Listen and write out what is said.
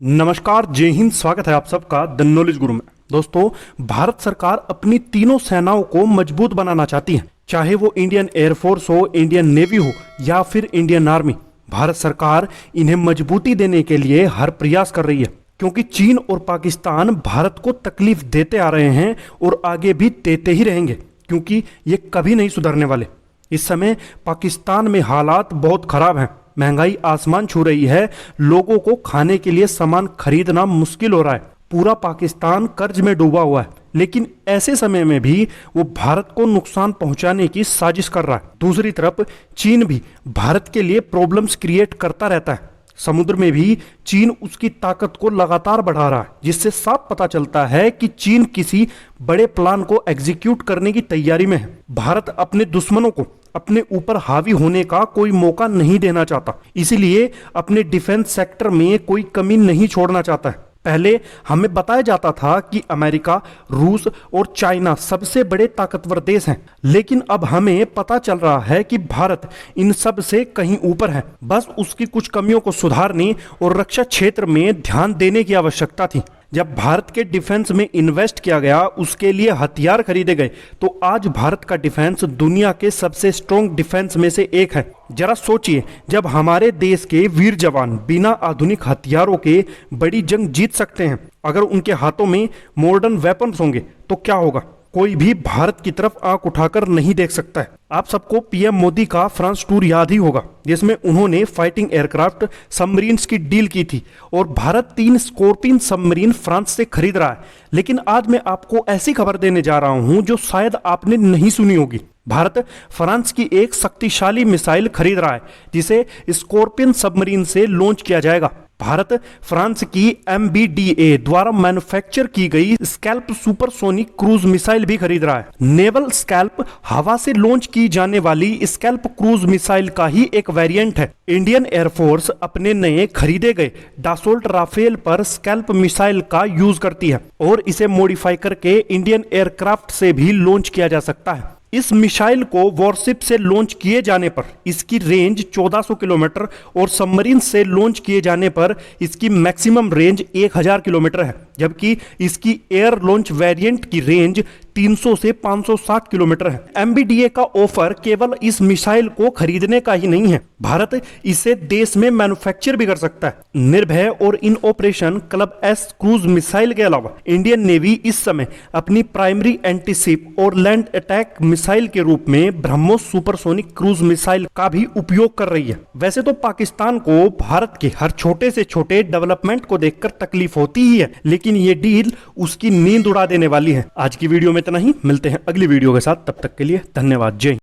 नमस्कार, जय हिंद। स्वागत है आप सबका द नॉलेज गुरु में। दोस्तों, भारत सरकार अपनी तीनों सेनाओं को मजबूत बनाना चाहती है, चाहे वो इंडियन एयरफोर्स हो, इंडियन नेवी हो या फिर इंडियन आर्मी। भारत सरकार इन्हें मजबूती देने के लिए हर प्रयास कर रही है, क्योंकि चीन और पाकिस्तान भारत को तकलीफ देते आ रहे हैं और आगे भी देते ही रहेंगे, क्योंकि ये कभी नहीं सुधरने वाले। इस समय पाकिस्तान में हालात बहुत खराब हैं। महंगाई आसमान छू रही है, लोगों को खाने के लिए सामान खरीदना मुश्किल हो रहा है। पूरा पाकिस्तान कर्ज में डूबा हुआ है, लेकिन ऐसे समय में भी वो भारत को नुकसान पहुंचाने की साजिश कर रहा है। दूसरी तरफ चीन भी भारत के लिए प्रॉब्लम्स क्रिएट करता रहता है। समुद्र में भी चीन उसकी ताकत को लगातार बढ़ा रहा है, जिससे साफ पता चलता है कि चीन किसी बड़े प्लान को एग्जीक्यूट करने की तैयारी में है। भारत अपने दुश्मनों को अपने ऊपर हावी होने का कोई मौका नहीं देना चाहता, इसीलिए अपने डिफेंस सेक्टर में कोई कमी नहीं छोड़ना चाहता है। पहले हमें बताया जाता था कि अमेरिका, रूस और चाइना सबसे बड़े ताकतवर देश हैं, लेकिन अब हमें पता चल रहा है कि भारत इन सब से कहीं ऊपर है। बस उसकी कुछ कमियों को सुधारने और रक्षा क्षेत्र में ध्यान देने की आवश्यकता थी। जब भारत के डिफेंस में इन्वेस्ट किया गया, उसके लिए हथियार खरीदे गए, तो आज भारत का डिफेंस दुनिया के सबसे स्ट्रॉन्ग डिफेंस में से एक है। जरा सोचिए, जब हमारे देश के वीर जवान बिना आधुनिक हथियारों के बड़ी जंग जीत सकते हैं, अगर उनके हाथों में मॉडर्न वेपन्स होंगे तो क्या होगा? कोई भी भारत की तरफ आंख उठाकर नहीं देख सकता है। आप सबको पीएम मोदी का फ्रांस टूर याद ही होगा, जिसमें उन्होंने फाइटिंग एयरक्राफ्ट सबमरीन्स की डील की थी और भारत 3 स्कॉर्पियन सबमरीन फ्रांस से खरीद रहा है। लेकिन आज मैं आपको ऐसी खबर देने जा रहा हूं जो शायद आपने नहीं सुनी होगी। भारत फ्रांस की एक शक्तिशाली मिसाइल खरीद रहा है, जिसे स्कॉर्पियन सबमरीन से लॉन्च किया जाएगा। भारत फ्रांस की MBDA द्वारा मैन्युफैक्चर की गई स्कैल्प सुपरसोनिक क्रूज मिसाइल भी खरीद रहा है। नेवल स्कैल्प हवा से लॉन्च की जाने वाली स्कैल्प क्रूज मिसाइल का ही एक वेरिएंट है। इंडियन एयरफोर्स अपने नए खरीदे गए डासोल्ट राफेल पर स्कैल्प मिसाइल का यूज करती है और इसे मॉडिफाई करके इंडियन एयरक्राफ्ट से भी लॉन्च किया जा सकता है। इस मिसाइल को वॉरशिप से लॉन्च किए जाने पर इसकी रेंज 1400 किलोमीटर और सबमरीन से लॉन्च किए जाने पर इसकी मैक्सिमम रेंज 1000 किलोमीटर है, जबकि इसकी एयर लॉन्च वेरिएंट की रेंज 300 से 560 किलोमीटर है। MBDA का ऑफर केवल इस मिसाइल को खरीदने का ही नहीं है, भारत इसे देश में मैन्युफैक्चर भी कर सकता है। निर्भय और इन operation club S cruise missile के अलावा इंडियन नेवी इस समय अपनी प्राइमरी एंटीशिप और लैंड अटैक मिसाइल के रूप में ब्रह्मोस सुपरसोनिक क्रूज मिसाइल का भी उपयोग कर रही है। वैसे तो पाकिस्तान को भारत के हर छोटे से छोटे डेवलपमेंट को देखकर तकलीफ होती ही है, लेकिन ये डील उसकी नींद उड़ा देने वाली है। आज की वीडियो में इतना ही, मिलते हैं अगली वीडियो के साथ। तब तक के लिए धन्यवाद, जय हिंद।